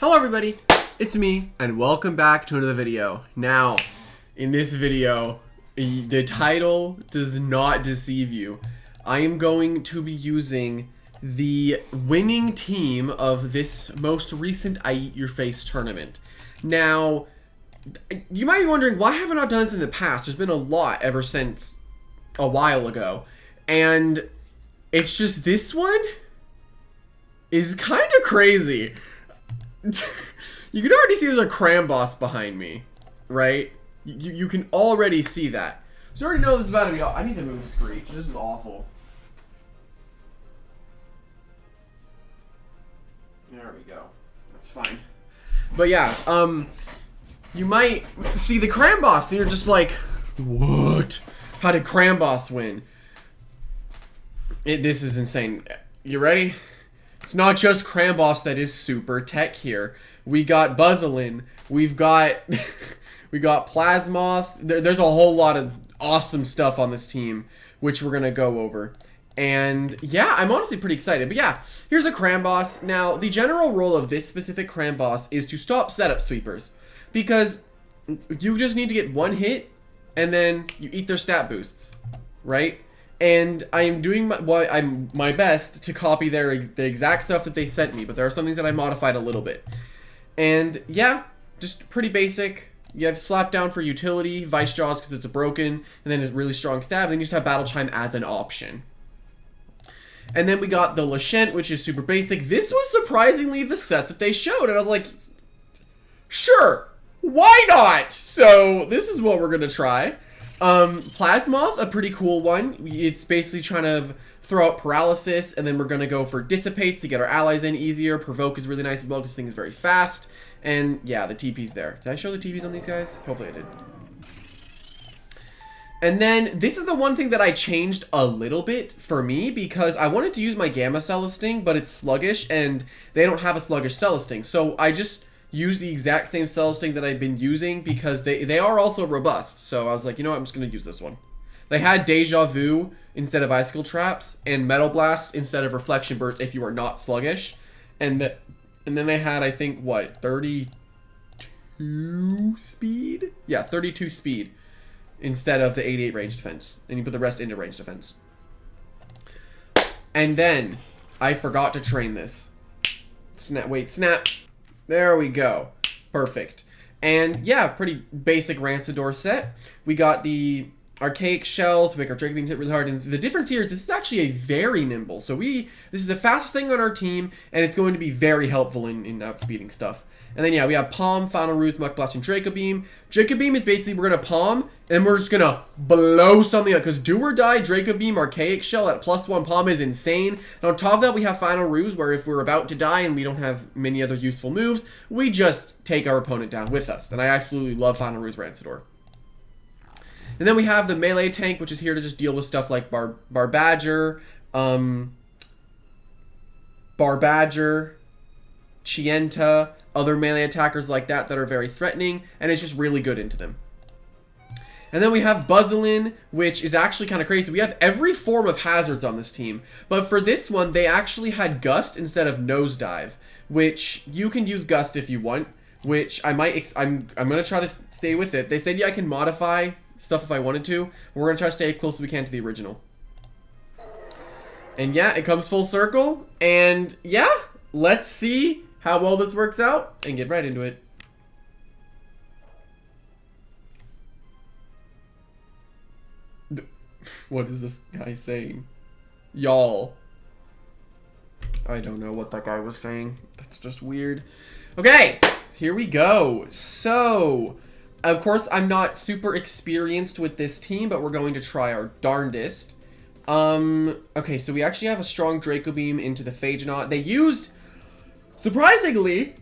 Hello everybody, it's me, and welcome back to another video. Now, in this video, the title does not deceive you. I am going to be using the winning team of this most recent I Eat Your Face tournament. Now, you might be wondering, why have I not done this in the past? There's been a lot ever since a while ago. And it's just this one is kind of crazy. You can already see there's a cram boss behind me, right? You can already see that. So you already know this is about to be. I need to move Screech. This is awful. There we go. That's fine. But yeah, you might see the cram boss and you're just like, what? How did cram boss win? This is insane. You ready? It's not just cram boss that is super tech here. We got Buzzolin. We've got we got Plasmoth. There's a whole lot of awesome stuff on this team, which we're gonna go over. And yeah, I'm honestly pretty excited. But yeah, here's the cram boss. Now, the general role of this specific cram boss is to stop setup sweepers, because you just need to get one hit, and then you eat their stat boosts, right? And I am doing my best to copy the exact stuff that they sent me, but there are some things that I modified a little bit. And yeah, just pretty basic. You have Slap Down for utility, Vice Jaws because it's a broken, and then it's really strong stab, and then you just have Battle Chime as an option. And then we got the Lashent, which is super basic. This was surprisingly the set that they showed, and I was like, sure, why not? So this is what we're gonna try. Plasmoth, a pretty cool one. It's basically trying to throw out paralysis, and then we're gonna go for dissipates to get our allies in easier. Provoke is really nice as well because this thing is very fast. And yeah, the TP's there. Did I show the TP's on these guys? Hopefully I did. And then this is the one thing that I changed a little bit for me, because I wanted to use my Gamma Celesting, but it's sluggish and they don't have a sluggish Celesting. So I just use the exact same Celesting that I've been using because they are also robust. So I was like, you know what, I'm just going to use this one. They had Deja Vu instead of Icicle Traps and Metal Blast instead of Reflection Burst if you are not sluggish. And then they had, I think, what, 32 speed? Yeah, 32 speed instead of the 88 range defense. And you put the rest into range defense. And then I forgot to train this. Snap, wait, snap. There we go. Perfect. And yeah, pretty basic Rancidor set. We got the Archaic Shell to make our Draco Beams hit really hard. And the difference here is this is actually a very nimble. So this is the fastest thing on our team, and it's going to be very helpful in outspeeding stuff. And then yeah, we have Palm, Final Ruse, Muck Blast, and Draco Beam. Draco Beam is basically we're gonna Palm, and we're just gonna blow something up. Because Do or Die, Draco Beam, Archaic Shell at +1 Palm is insane. And on top of that, we have Final Ruse, where if we're about to die and we don't have many other useful moves, we just take our opponent down with us. And I absolutely love Final Ruse Rancidor. And then we have the melee tank, which is here to just deal with stuff like Barbadger, Chienta, other melee attackers like that are very threatening, and it's just really good into them. And then we have Buzzolin, which is actually kind of crazy. We have every form of hazards on this team, but for this one, they actually had Gust instead of Nosedive, which you can use Gust if you want, which I'm gonna try to stay with it. They said, yeah, I can modify stuff if I wanted to. We're gonna try to stay as close as we can to the original. And yeah, it comes full circle, and yeah, let's see how well this works out and get right into it. What is this guy saying? Y'all. I don't know what that guy was saying. That's just weird. Okay, here we go. So, of course, I'm not super experienced with this team, but we're going to try our darndest. Okay, so we actually have a strong Draco Beam into the Phagenaut. They used, surprisingly,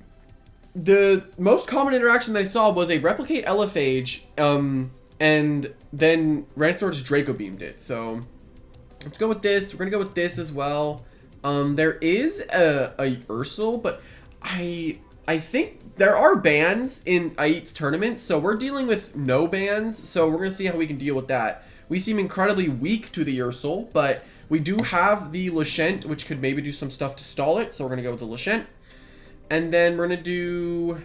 the most common interaction they saw was a Replicate Elephage, and then Rancidor just Draco Beamed it. So, let's go with this. We're going to go with this as well. There is a Ursel, but I think there are bans in Ait's tournaments, so we're dealing with no bans, so we're going to see how we can deal with that. We seem incredibly weak to the Ursel, but we do have the Lashent, which could maybe do some stuff to stall it, so we're going to go with the Lashent. And then we're gonna do...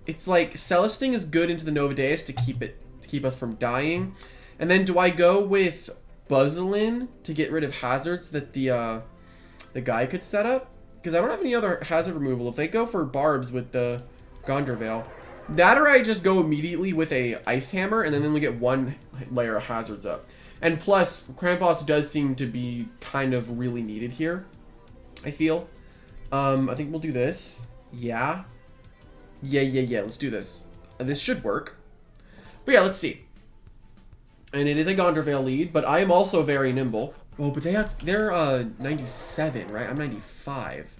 it's like Celesting is good into the Nova Deus to keep us from dying. And then do I go with Buzzlin to get rid of hazards that the guy could set up? Because I don't have any other hazard removal. If they go for barbs with the Gondorvale, that or I just go immediately with a Ice Hammer and then only get one layer of hazards up. And plus, Krampus does seem to be kind of really needed here, I feel. I think we'll do this. Yeah. Yeah. Let's do this. This should work. But yeah, let's see. And it is a Gondorvale lead, but I am also very nimble. Oh, but they're 97, right? I'm 95,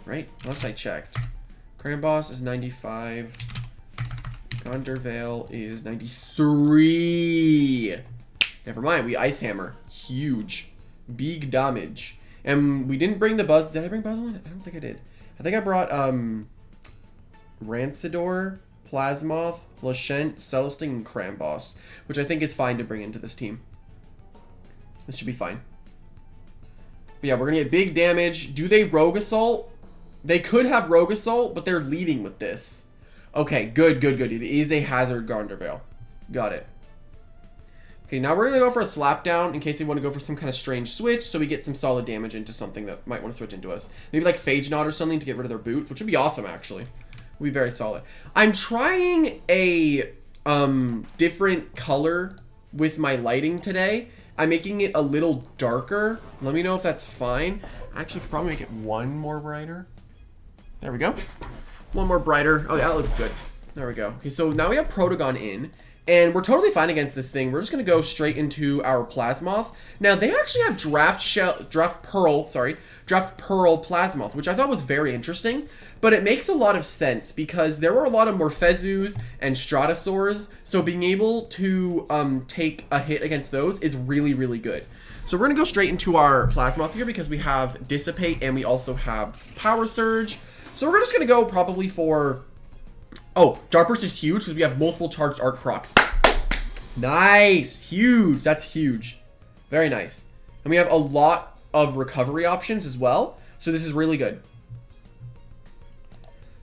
right? Unless I checked. Krampus is 95. Gondorvale is 93. Never mind. We Ice Hammer. Huge. Big damage. And we didn't bring the Buzz. Did I bring Buzzlin? I don't think I did. I think I brought Rancidor, Plasmoth, Lashent, Celesting, and Krampus, which I think is fine to bring into this team. This should be fine. But yeah, we're going to get big damage. Do they Rogue Assault? They could have Rogue Assault, but they're leading with this. Okay, good. It is a Hazard Gondorvale. Got it. Okay, now we're going to go for a Slapdown in case they want to go for some kind of strange switch, so we get some solid damage into something that might want to switch into us. Maybe like Phage Knot or something to get rid of their boots, which would be awesome, actually. Would be very solid. I'm trying a different color with my lighting today. I'm making it a little darker. Let me know if that's fine. I actually could probably make it one more brighter. There we go. One more brighter. Oh, yeah, that looks good. There we go. Okay, so now we have Protogon in. And we're totally fine against this thing. We're just going to go straight into our Plasmoth. Now, they actually have Draft Pearl Plasmoth, which I thought was very interesting. But it makes a lot of sense because there were a lot of Morphezus and Stratosaurs. So being able to take a hit against those is really, really good. So we're going to go straight into our Plasmoth here because we have Dissipate and we also have Power Surge. So we're just going to go probably for... Oh, Dark Burst is huge because we have multiple charged arc procs. Nice. Huge. That's huge. Very nice. And we have a lot of recovery options as well. So this is really good.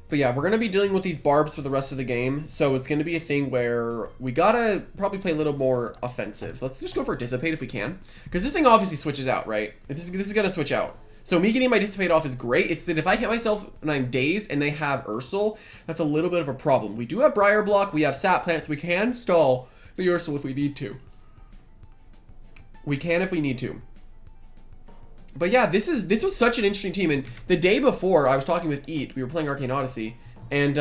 But yeah, we're going to be dealing with these barbs for the rest of the game. So it's going to be a thing where we got to probably play a little more offensive. Let's just go for Dissipate if we can. Because this thing obviously switches out, right? This is going to switch out. So me getting my Dissipate off is great. It's that if I hit myself and I'm dazed and they have Ursul, that's a little bit of a problem. We do have Briar Block. We have Sap Plant, so we can stall the Ursul if we need to. We can if we need to. But yeah, this was such an interesting team. And the day before, I was talking with Eat. We were playing Arcane Odyssey. And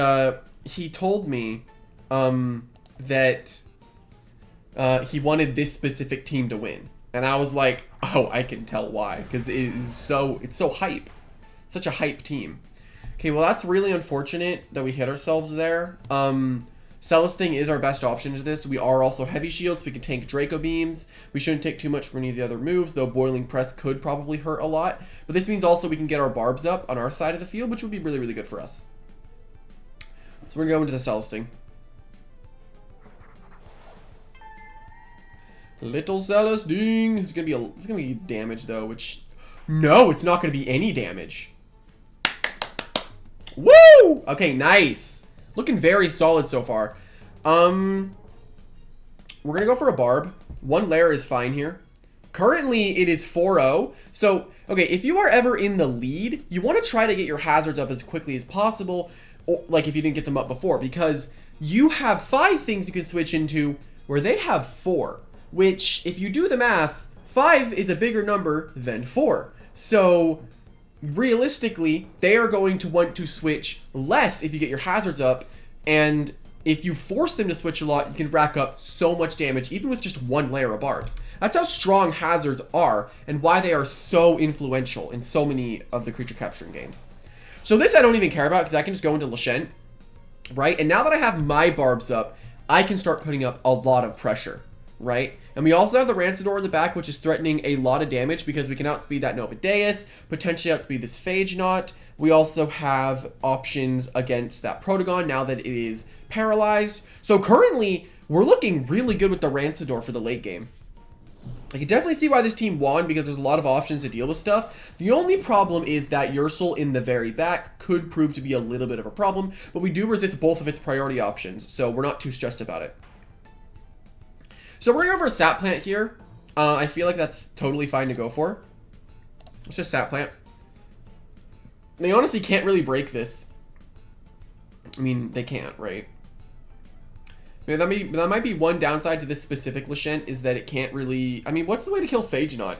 he told me that he wanted this specific team to win. And I was like, oh, I can tell why. Because it's so hype. Such a hype team. Okay, well, that's really unfortunate that we hit ourselves there. Celesting is our best option to this. We are also heavy shields. We can tank Draco Beams. We shouldn't take too much for any of the other moves, though Boiling Press could probably hurt a lot. But this means also we can get our barbs up on our side of the field, which would be really, really good for us. So we're going to go into the Celesting. Little Celesting. It's gonna be damage though, which no, it's not gonna be any damage. Woo! Okay, nice. Looking very solid so far. We're gonna go for a barb. One layer is fine here. Currently, it is 4-0. So, okay, if you are ever in the lead, you want to try to get your hazards up as quickly as possible, or, like if you didn't get them up before, because you have 5 things you can switch into where they have 4. Which, if you do the math, 5 is a bigger number than 4. So, realistically, they are going to want to switch less if you get your hazards up. And if you force them to switch a lot, you can rack up so much damage, even with just one layer of barbs. That's how strong hazards are, and why they are so influential in so many of the creature capturing games. So this I don't even care about, because I can just go into Lashent, right? And now that I have my barbs up, I can start putting up a lot of pressure. Right? And we also have the Rancidor in the back, which is threatening a lot of damage because we can outspeed that Nova Deus, potentially outspeed this Phage Knot. We also have options against that Protogon now that it is paralyzed. So currently, we're looking really good with the Rancidor for the late game. I can definitely see why this team won because there's a lot of options to deal with stuff. The only problem is that Ursel in the very back could prove to be a little bit of a problem, but we do resist both of its priority options, so we're not too stressed about it. So we're going to go for a sap plant here. I feel like that's totally fine to go for. It's just sap plant. They honestly can't really break this. I mean, they can't, right? Yeah, that might be one downside to this specific Lashent is that it can't really... I mean, what's the way to kill Phagenaut?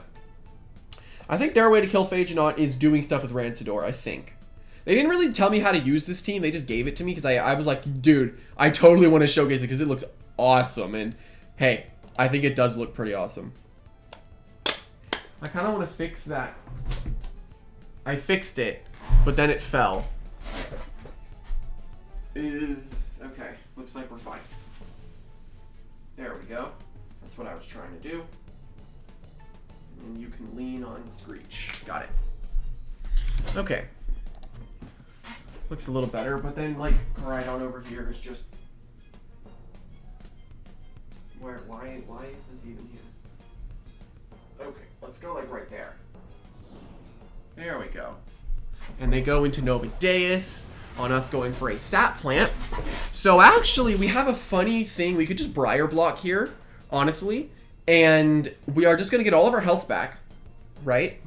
I think their way to kill Phagenaut is doing stuff with Rancidor, I think. They didn't really tell me how to use this team. They just gave it to me because I was like, dude, I totally want to showcase it because it looks awesome. And hey, I think it does look pretty awesome. I kind of want to fix that. I fixed it, but then it fell. Okay, looks like we're fine. There we go. That's what I was trying to do. And you can lean on Screech. Got it. Okay. Looks a little better, but then like right on over here is just why is this even here? Okay, let's go like right there. There we go. And they go into Nova Deus on us going for a sap plant. So actually we have a funny thing. We could just Briar Block here, honestly, and we are just going to get all of our health back, right?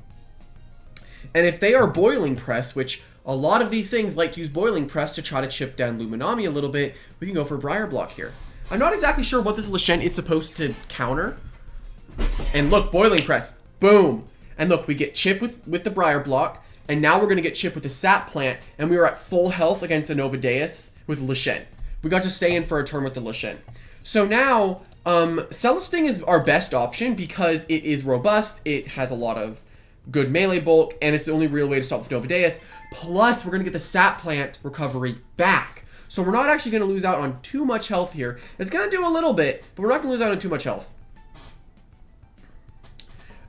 And if they are Boiling Press, which a lot of these things like to use Boiling Press to try to chip down Luminami a little bit, we can go for Briar Block here. I'm not exactly sure what this Lashent is supposed to counter. And look, Boiling Press, boom. And look, we get chip with the Briar Block. And now we're going to get chipped with the sap plant, and we were at full health against a Nova Deus with Lashent. We got to stay in for a turn with the Lashent. So now, Celesting is our best option because it is robust, it has a lot of good melee bulk, and it's the only real way to stop this Nova Deus. Plus, we're going to get the sap plant recovery back. So we're not actually going to lose out on too much health here. It's going to do a little bit, but we're not going to lose out on too much health.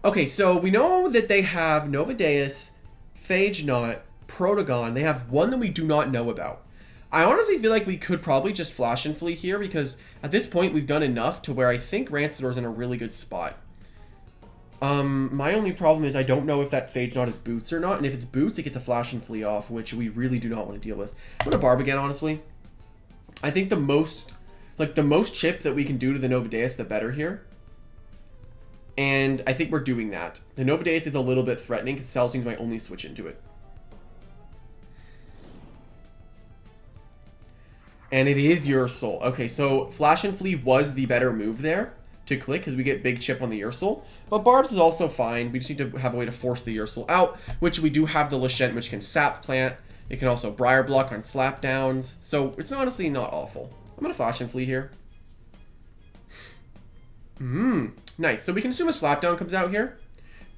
Okay, so we know that they have Nova Deus, Phagenaut, Protogon. They have one that we do not know about. I honestly feel like we could probably just Flash and Flee here because at this point we've done enough to where I think Rancidor's in a really good spot. My only problem is I don't know if that Phagenaut is boots or not, and if it's boots, it gets a Flash and Flee off, which we really do not want to deal with. I'm gonna Barb again, honestly. I think the most chip that we can do to the Nova Deus, the better here. And I think we're doing that. The Nova Deus is a little bit threatening because Celesting's my only switch into it. And it is Ursel. Okay, so Flash and Flee was the better move there to click because we get big chip on the Ursel. But Barbs is also fine. We just need to have a way to force the Ursel out, which we do have the Lashent, which can sap plant. It can also Briar Block on slap downs. So it's honestly not awful. I'm going to Flash and Flee here. Nice. So we can assume a slapdown comes out here.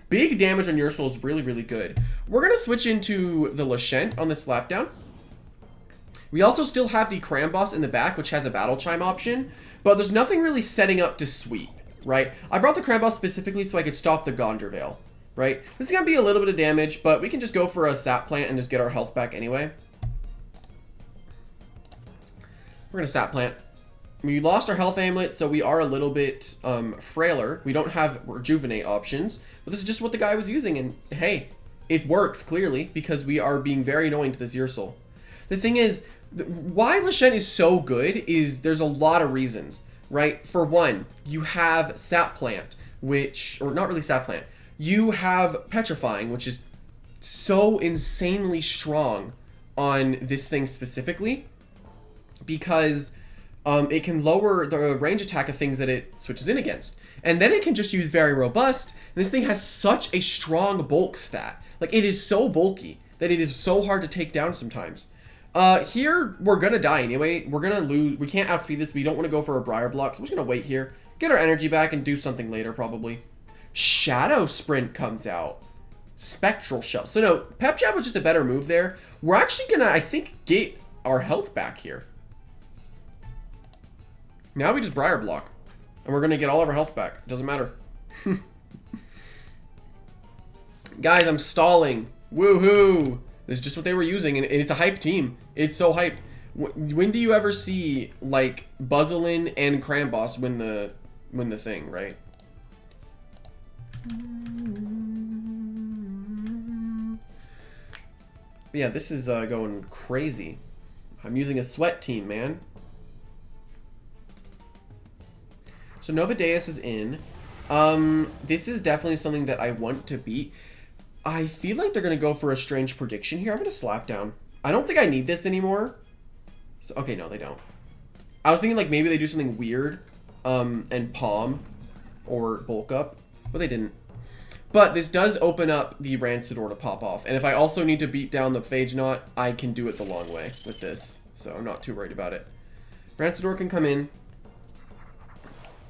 Big damage on Ursel is really, really good. We're going to switch into the Lashent on the slapdown. We also still have the Cramboss in the back, which has a Battle Chime option, but there's nothing really setting up to sweep, right? I brought the Cramboss specifically so I could stop the Gondorvale, right? This is going to be a little bit of damage, but we can just go for a Sap Plant and just get our health back anyway. We're going to Sap Plant. We lost our health amulet, so we are a little bit frailer. We don't have rejuvenate options, but this is just what the guy was using, and hey, it works clearly because we are being very annoying to this Ursel. The thing is, why Lashent is so good is there's a lot of reasons, right? For one, you have Sap Plant, which, or not really Sap Plant, you have Petrifying, which is so insanely strong on this thing specifically because it can lower the range attack of things that it switches in against. And then it can just use Very Robust. And this thing has such a strong bulk stat. Like, it is so bulky that it is so hard to take down sometimes. Here, we're gonna die anyway. We're gonna lose. We can't outspeed this. We don't want to go for a Briar Block, so we're just gonna wait here. Get our energy back and do something later, probably. Shadow Sprint comes out. Spectral Shell. So no, Pep Jab was just a better move there. We're actually gonna, I think, get our health back here. Now we just Briar Block. And we're going to get all of our health back. Doesn't matter. Guys, I'm stalling. Woohoo! This is just what they were using. And it's a hype team. It's so hype. When do you ever see, like, Buzzolin and Cramboss win the thing, right? Yeah, this is going crazy. I'm using a sweat team, man. So Nova Deus is in. This is definitely something that I want to beat. I feel like they're going to go for a strange prediction here. I'm going to slap down. I don't think I need this anymore. So, okay, no, they don't. I was thinking like maybe they do something weird and palm or bulk up, but they didn't. But this does open up the Rancidor to pop off. And if I also need to beat down the Phage Knot, I can do it the long way with this. So I'm not too worried about it. Rancidor can come in.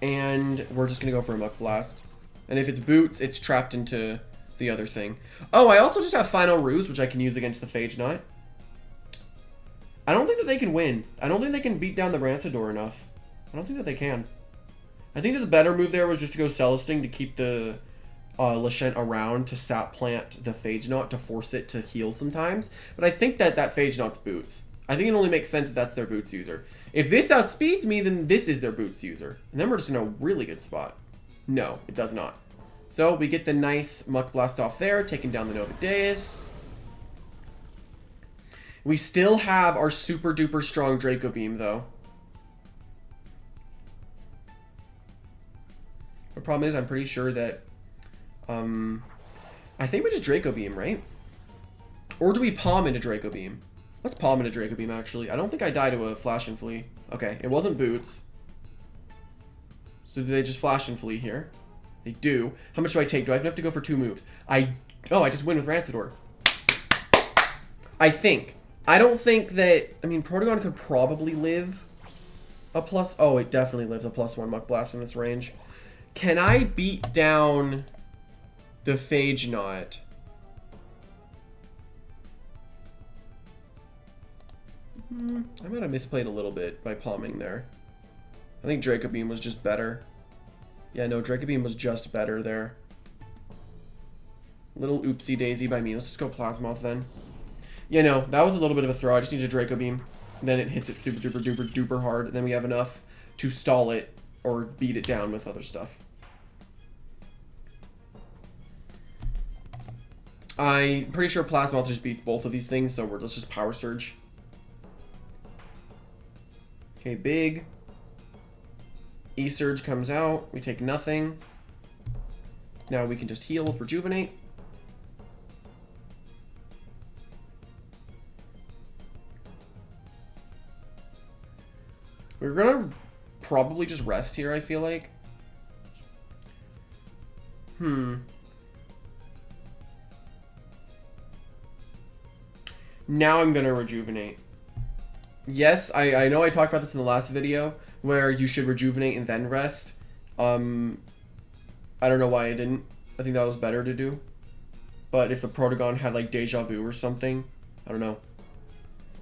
And we're just going to go for a Muck Blast. And if it's boots, it's trapped into the other thing. Oh, I also just have Final Ruse, which I can use against the Phage Knot. I don't think that they can win. I don't think they can beat down the Rancidor enough. I don't think that they can. I think that the better move there was just to go Celesting to keep the Lashent around to sap plant the Phage Knot to force it to heal sometimes. But I think that that Phage Knot's boots. I think it only makes sense that that's their boots user. If this outspeeds me, then this is their boots user. And then we're just in a really good spot. No, it does not. So we get the nice Muck Blast off there, taking down the Nova Deus. We still have our super duper strong Draco Beam though. The problem is I'm pretty sure that I think we just Draco Beam, right? Or do we palm into Draco Beam? Let's palm into Draco Beam, actually. I don't think I die to a Flash and Flee. Okay, it wasn't boots. So do they just Flash and Flee here? They do. How much do I take? Do I have to go for 2 moves? Oh, I just win with Rancidor. I think. I don't think that... I mean, Protogon could probably live a plus... Oh, it definitely lives a +1 Muck Blast in this range. Can I beat down the Phage Knot? I might have misplayed a little bit by palming there. I think Draco Beam was just better. Yeah, no, Draco Beam was just better there. Little oopsie daisy by me. Let's just go Plasmoth then. Yeah, no, that was a little bit of a throw. I just need a Draco Beam. Then it hits it super duper duper duper hard. And then we have enough to stall it or beat it down with other stuff. I'm pretty sure Plasmoth just beats both of these things, so let's just Power Surge. Okay, big. E-Surge comes out. We take nothing. Now we can just heal with Rejuvenate. We're gonna probably just rest here, I feel like. Now I'm gonna Rejuvenate. Yes, I know I talked about this in the last video, where you should Rejuvenate and then rest. I don't know why I didn't. I think that was better to do. But if the Protogon had like Deja Vu or something, I don't know.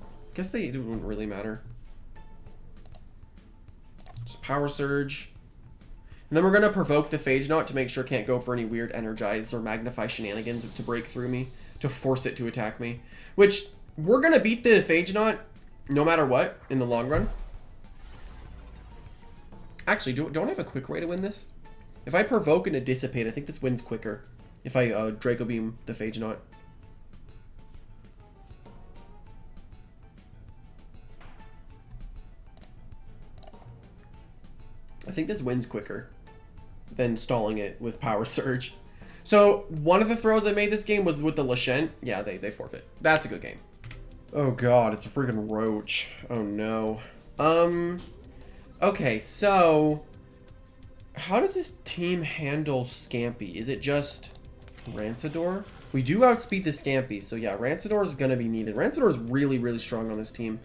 I guess it wouldn't really matter. Just Power Surge. And then we're going to provoke the Phage Knot to make sure it can't go for any weird Energize or Magnify shenanigans to break through me, to force it to attack me. Which, we're going to beat the Phage Knot no matter what in the long run. Actually, don't I have a quick way to win this? If I provoke and a Dissipate, I think this wins quicker. If I Draco Beam the Phage Knot. I think this wins quicker than stalling it with Power Surge. So, one of the throws I made this game was with the Lashent. Yeah, they forfeit. That's a good game. Oh god, it's a freaking roach. Oh no. Okay, so how does this team handle Scampy? Is it just Rancidor? We do outspeed the Scampy, so yeah, Rancidor is gonna be needed. Rancidor is really, really strong on this team.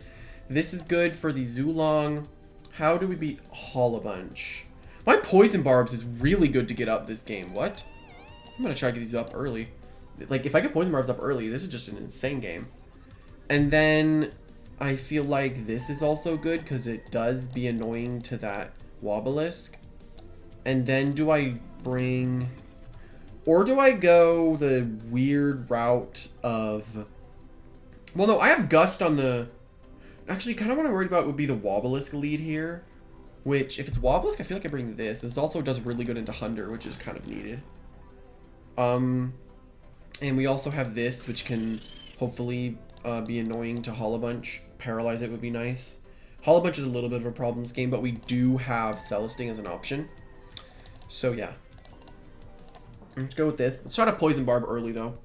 This is good for the Zulong. How do we beat Hollabunch? My Poison Barbs is really good to get up this game. What? I'm gonna try to get these up early. Like, if I get Poison Barbs up early, this is just an insane game. And then I feel like this is also good because it does be annoying to that Wobelisk. And then do I bring... Or do I go the weird route of... Well, no, I have Gust on the... Actually, kind of what I'm worried about would be the Wobelisk lead here. Which, if it's Wobelisk, I feel like I bring this. This also does really good into Hunter, which is kind of needed. And we also have this, which can hopefully be annoying to Hollow Bunch. Paralyze it would be nice. Hollow Bunch is a little bit of a problem in this game, but we do have Celesting as an option. So yeah. Let's go with this. Let's try to Poison Barb early, though.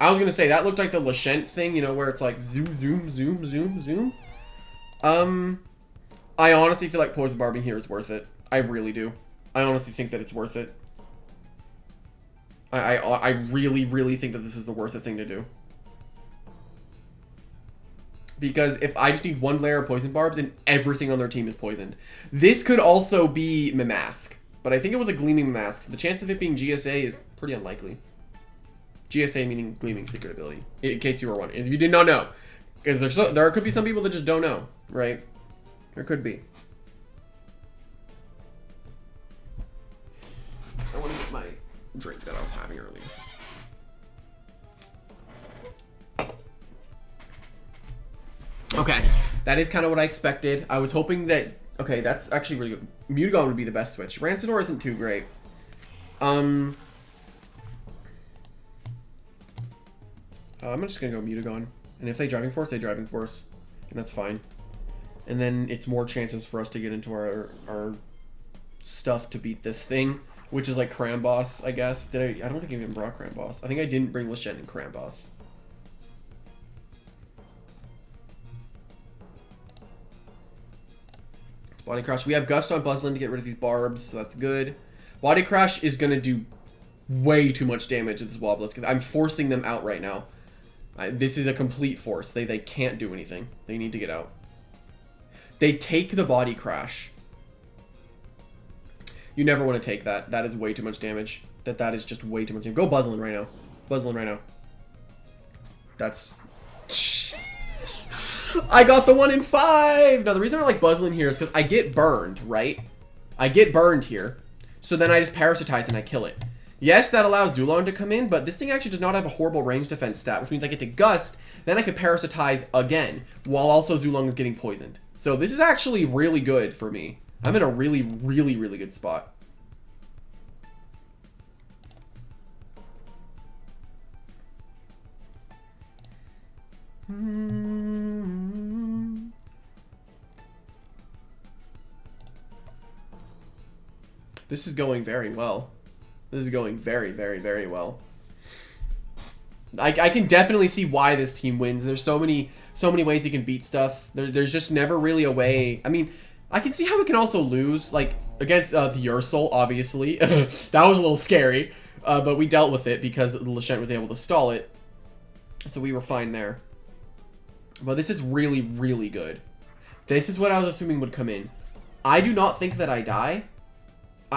I was going to say, that looked like the Lashent thing, you know, where it's like zoom, zoom, zoom, zoom, zoom. I honestly feel like Poison Barbing here is worth it. I really do. I honestly think that it's worth it. I really, really think that this is the worth it thing to do. Because if I just need one layer of Poison Barbs and everything on their team is poisoned. This could also be Mamask. But I think it was a Gleaming Mamask. So the chance of it being GSA is pretty unlikely. GSA meaning Gleaming Secret Ability. In case you were wondering. If you did not know. Because there could be some people that just don't know. Right? There could be. I want to get my drink that I was having earlier. Okay, that is kind of what I expected. I was hoping that... Okay, that's actually really good. Mutagon would be the best switch. Rancidor isn't too great. I'm just going to go Mutagon. And if they Driving Force, they Driving Force. And that's fine. And then it's more chances for us to get into our stuff to beat this thing. Which is like Cramboss, I guess. I don't think I even brought Cramboss. I think I didn't bring Lashent and Cramboss. Body Crash. We have Gust on Buzzlin to get rid of these barbs, so that's good. Body Crash is going to do way too much damage to this Wobblisk. I'm forcing them out right now. This is a complete force. They can't do anything. They need to get out. They take the Body Crash. You never want to take that. That is way too much damage. That is just way too much damage. Go Buzzlin right now. Buzzlin right now. That's... I got the 1 in 5! Now, the reason I like Buzzlin here is because I get burned, right? I get burned here. So then I just parasitize and I kill it. Yes, that allows Zulon to come in, but this thing actually does not have a horrible range defense stat, which means I get to Gust, then I can parasitize again, while also Zulon is getting poisoned. So this is actually really good for me. I'm in a really, really, really good spot. This is going very well. This is going very, very, very well. I can definitely see why this team wins. There's so many ways you can beat stuff. There's just never really a way. I mean, I can see how we can also lose, like, against the Ursel, obviously. That was a little scary, but we dealt with it because Lashent was able to stall it. So we were fine there. But this is really, really good. This is what I was assuming would come in. I do not think that I die.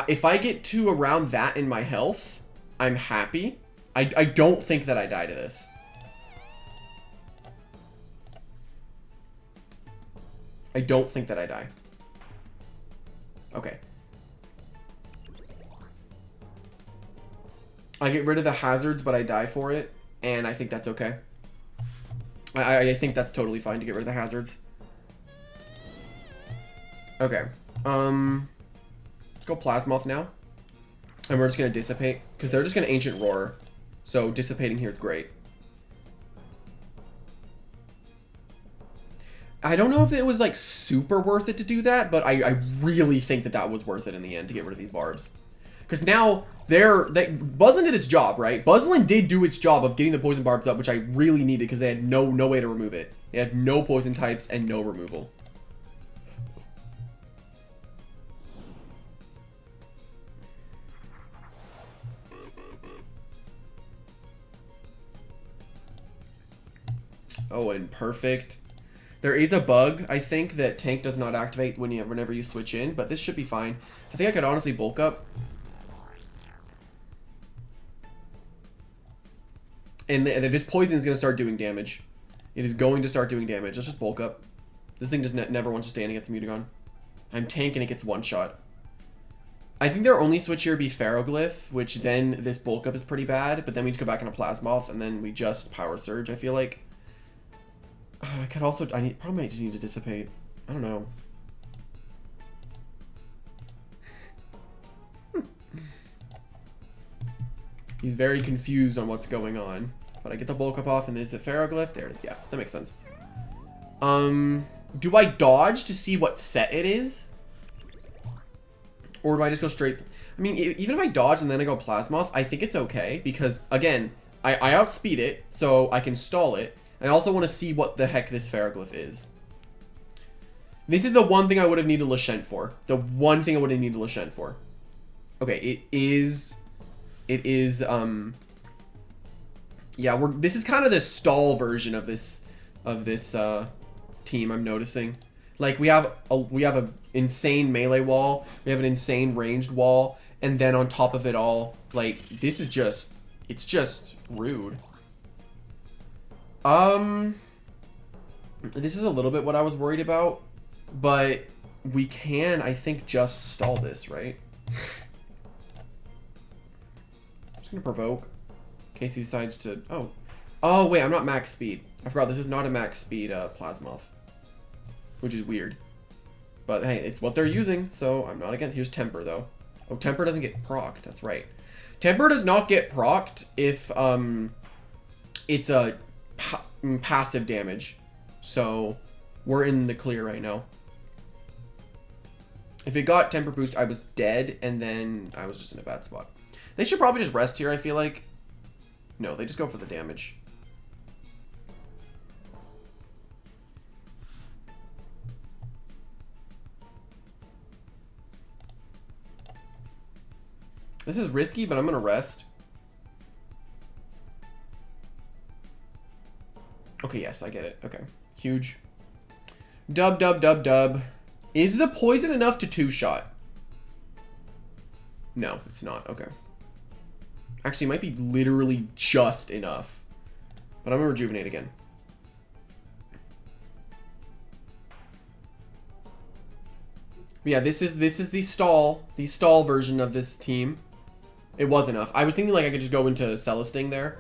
If I get to around that in my health, I'm happy. I don't think that I die to this. I don't think that I die. Okay. I get rid of the hazards, but I die for it, and I think that's okay. I think that's totally fine to get rid of the hazards. Okay. Let's go Plasmoth now. And we're just going to Dissipate, because they're just going to Ancient Roar. So Dissipating here is great. I don't know if it was, like, super worth it to do that, but I really think that that was worth it in the end to get rid of these barbs. Because now, Buzzlin did its job, right? Buzzlin did do its job of getting the poison barbs up, which I really needed because they had no way to remove it. They had no poison types and no removal. Oh, and perfect. There is a bug, I think, that Tank does not activate whenever you switch in, but this should be fine. I think I could honestly bulk up. And this poison is going to start doing damage. It is going to start doing damage. Let's just bulk up. This thing just never wants to stand against Mutagon. I'm Tank and it gets one shot. I think their only switch here would be Ferroglyph, which then this bulk up is pretty bad, but then we just go back into Plasmoth and then we just Power Surge, I feel like. I could also, probably might just need to Dissipate. I don't know. He's very confused on what's going on. But I get the bulk up off, and there's the ferroglyph. There it is. Yeah, that makes sense. Do I dodge to see what set it is? Or do I just go straight? I mean, even if I dodge and then I go Plasmoth, I think it's okay. Because, again, I outspeed it, so I can stall it. I also want to see what the heck this ferroglyph is. This is the one thing I would have needed Lashent for. The one thing I would have needed Lashent for. Okay, it is, yeah, this is kind of the stall version of this team, I'm noticing. Like, we have a insane melee wall, we have an insane ranged wall, and then on top of it all, like, this is just, it's just rude. This is a little bit what I was worried about, but we can, I think, just stall this, right? Just gonna provoke in case he decides to, oh wait, I'm not max speed. I forgot this is not a max speed Plasmoth, which is weird. But hey, it's what they're using, so I'm not against. Here's Temper, though. Oh, Temper doesn't get procced. That's right. Temper does not get procced if it's a passive damage. So we're in the clear right now. If it got Temper boost, I was dead, and then I was just in a bad spot. They should probably just rest here, I feel like. No, they just go for the damage. This is risky, but I'm gonna rest. Okay, yes, I get it. Okay. Huge. Dub, dub, dub, dub. Is the poison enough to two-shot? No, it's not. Okay. Actually, it might be literally just enough. But I'm gonna rejuvenate again. But yeah, this is the stall version of this team. It was enough. I was thinking like I could just go into Celesting there,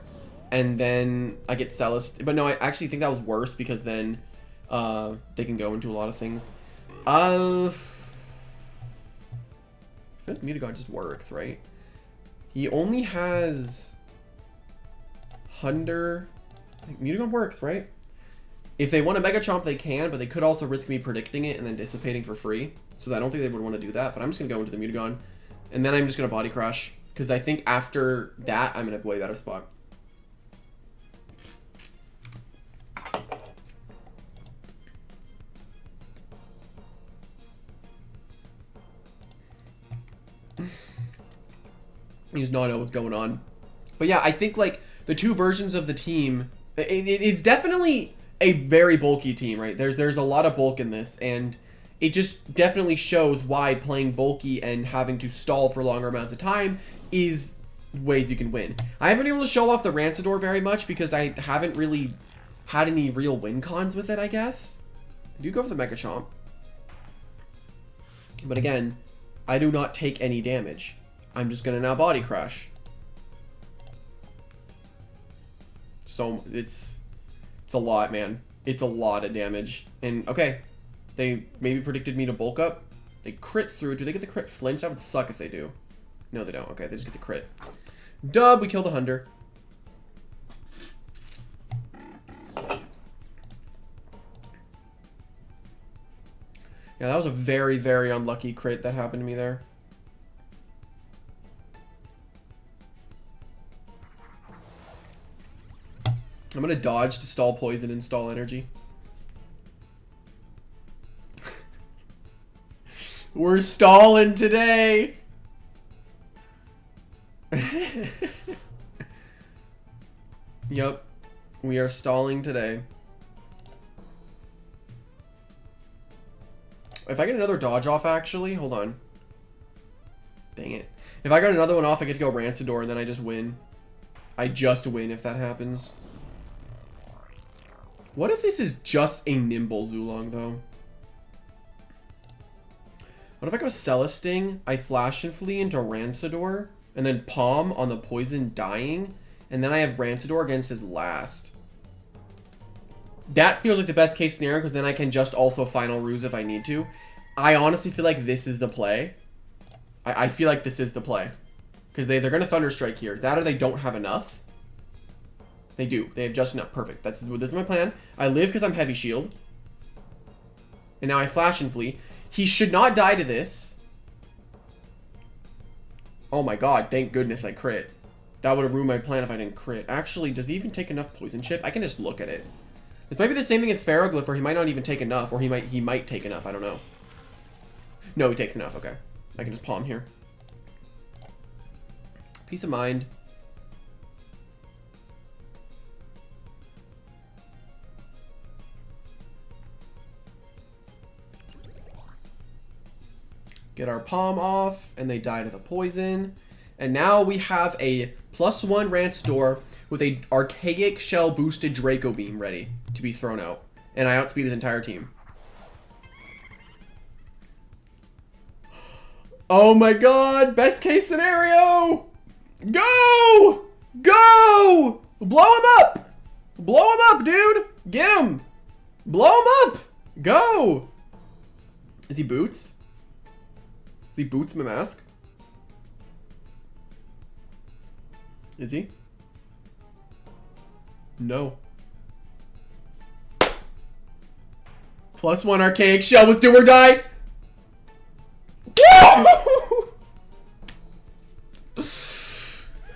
and then I get Celest. But no, I actually think that was worse because then they can go into a lot of things. I think Mutagod just works, right? He only has Hunder. I think Mutagod works, right? If they want a Mega Chomp, they can, but they could also risk me predicting it and then dissipating for free. So I don't think they would want to do that, but I'm just going to go into the Mutagon. And then I'm just going to Body Crash, because I think after that, I'm in a way better spot. He does not know what's going on. But yeah, I think like the two versions of the team, it's definitely a very bulky team, right? There's a lot of bulk in this, and it just definitely shows why playing bulky and having to stall for longer amounts of time is ways you can win. I haven't been able to show off the Rancidor very much because I haven't really had any real win cons with it, I guess. I do go for the Mega Chomp. But again, I do not take any damage. I'm just going to now Body Crash. So, it's a lot, man. It's a lot of damage. And, okay, they maybe predicted me to bulk up. They crit through. Do they get the crit flinch? That would suck if they do. No, they don't. Okay, they just get the crit. Dub, we kill the Hunter. Yeah, that was a very, very unlucky crit that happened to me there. I'm gonna dodge to stall poison and stall energy. We're stalling today. Yep, we are stalling today. If I get another dodge off, actually, hold on. Dang it. If I got another one off, I get to go Rancidor, and then I just win. I just win if that happens. What if this is just a nimble Zulong, though? What if I go Celesting, I Flash and Flee into Rancidor, and then Palm on the poison dying, and then I have Rancidor against his last? That feels like the best case scenario, because then I can just also Final Ruse if I need to. I honestly feel like this is the play. I feel like this is the play. Because they're going to Thunder Strike here. That or they don't have enough. They do. They have just enough. Perfect. This is my plan. I live because I'm Heavy Shield. And now I Flash and Flee. He should not die to this. Oh my god. Thank goodness I crit. That would have ruined my plan if I didn't crit. Actually, does he even take enough Poison Chip? I can just look at it. This might be the same thing as Ferroglyph, or he might not even take enough. Or he might take enough. I don't know. No, he takes enough. Okay. I can just palm here. Peace of mind. Get our palm off, and they die to the poison. And now we have a +1 Rancidor with a Archaic Shell boosted Draco Beam ready to be thrown out. And I outspeed his entire team. Oh my god! Best case scenario! Go! Go! Blow him up! Blow him up, dude! Get him! Blow him up! Go! Is he Boots? Is he Boots my mask? Is he? No. +1 Archaic Shell with Do or Die!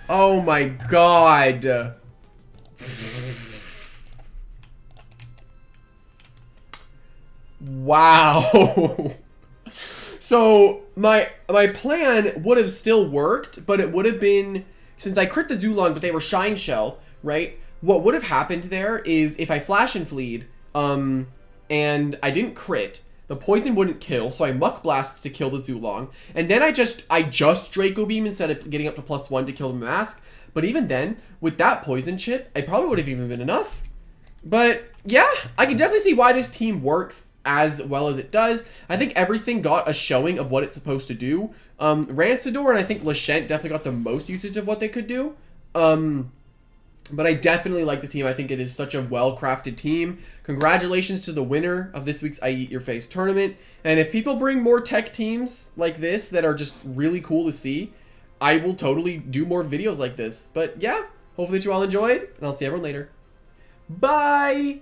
Oh my god. Wow. So my plan would have still worked, but it would have been, since I crit the Zulong, but they were Shine Shell, right? What would have happened there is if I Flash and Fleed, and I didn't crit, the poison wouldn't kill, so I Muck Blast to kill the Zulong. And then I just Draco Beam instead of getting up to +1 to kill the mask. But even then, with that poison chip, I probably would have even been enough. But yeah, I can definitely see why this team works as well as it does. I think everything got a showing of what it's supposed to do. Rancidor and I think Lashent definitely got the most usage of what they could do. But I definitely like the team. I think it is such a well-crafted team. Congratulations to the winner of this week's I Eat Your Face tournament. And if people bring more tech teams like this that are just really cool to see, I will totally do more videos like this. But yeah, hopefully that you all enjoyed, and I'll see everyone later. Bye!